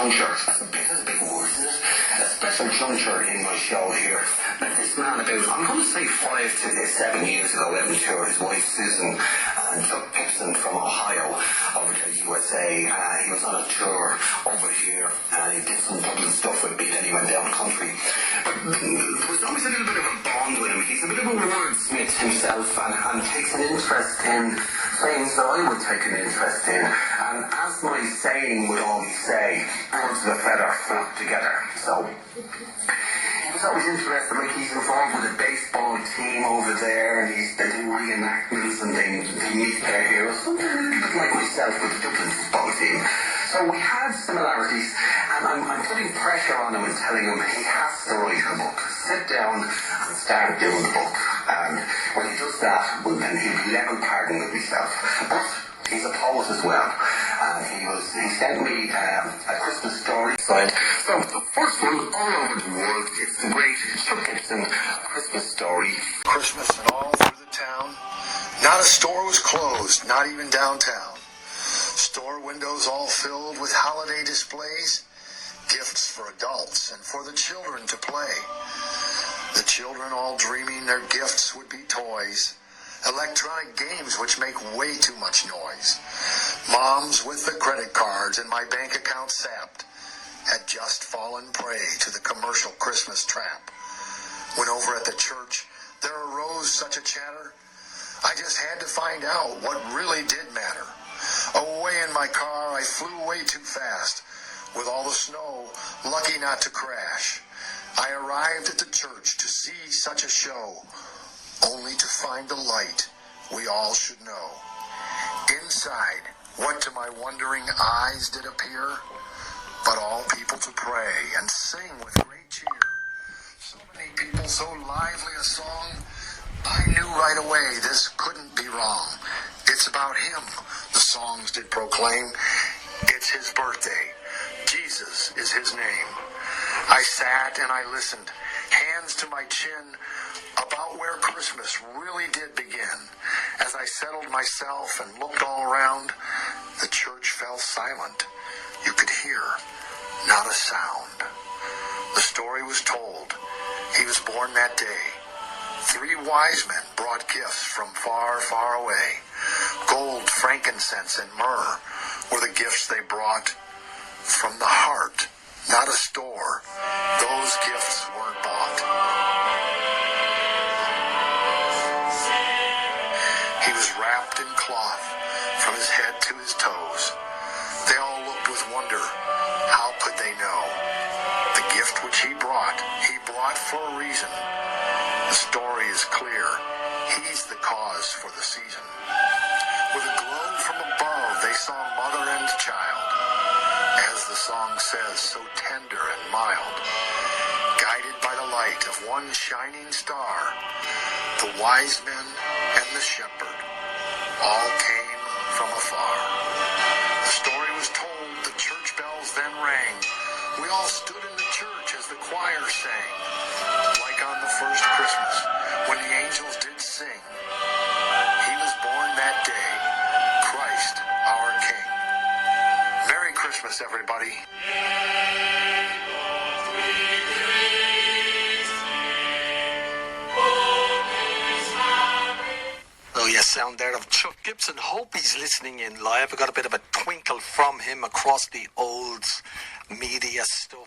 juncture. That's a big word, isn't it? A special juncture in my show here. Met this man about, I'm going to say 5 to 7 years ago, out in tour. His wife Susan and Chuck Gibson from Ohio over to the USA. He was on a tour over here and he did some Dublin stuff with me. Then he went down country. But there was always a little bit of a bond with him. He's a bit of a wordsmith himself and takes an interest in things that I would take an interest in. And as my saying would always say, birds of a feather flock together. So he was always interested, like he's involved with a baseball team over there, and they do reenactments and they meet their heroes. Something a little bit like myself with the Dublin football team. So we had similarities, and I'm putting pressure on him and telling him he has to write a book. Sit down and start doing the book. And when he does that, well, then he'll be level pardon with himself. But he's a poet as well. And he sent me a Christmas story. So the first one all over the world, it's the great Chuck Gibson Christmas story. Christmas and all through the town. Not a store was closed, not even downtown. Store windows all filled with holiday displays, gifts for adults and for the children to play. The children all dreaming their gifts would be toys, electronic games which make way too much noise. Moms with the credit cards and my bank account sapped had just fallen prey to the commercial Christmas trap. When over at the church there arose such a chatter, I just had to find out what really did matter. Away in my car, I flew way too fast. With all the snow, lucky not to crash. I arrived at the church to see such a show, only to find the light we all should know. Inside, what to my wondering eyes did appear? But all people to pray and sing with great cheer. So many people, so lively a song, I knew right away this couldn't be wrong. It's about him, the songs did proclaim. It's his birthday. Jesus is his name. I sat and I listened, hands to my chin, about where Christmas really did begin. As I settled myself and looked all around, the church fell silent. You could hear not a sound. The story was told. He was born that day. 3 wise men brought gifts from far, far away. Gold, frankincense, and myrrh were the gifts they brought from the heart, not a store. Those gifts weren't bought. He was wrapped in cloth from his head to his toes. They all looked with wonder. How could they know? The gift which he brought for a reason. The story is clear. He's the cause for the season. With a glow from above, they saw mother and child. As the song says, so tender and mild. Guided by the light of one shining star, the wise men and the shepherd all came from afar. The story was told, the church bells then rang. We all stood in the church as the choir sang. Like on the first Christmas, when the angels did sing. He was born that day, Christ our King. Merry Christmas, everybody. Oh yes, sound there of Chuck Gibson. Hope he's listening in live. I got a bit of a twinkle from him across the old media stuff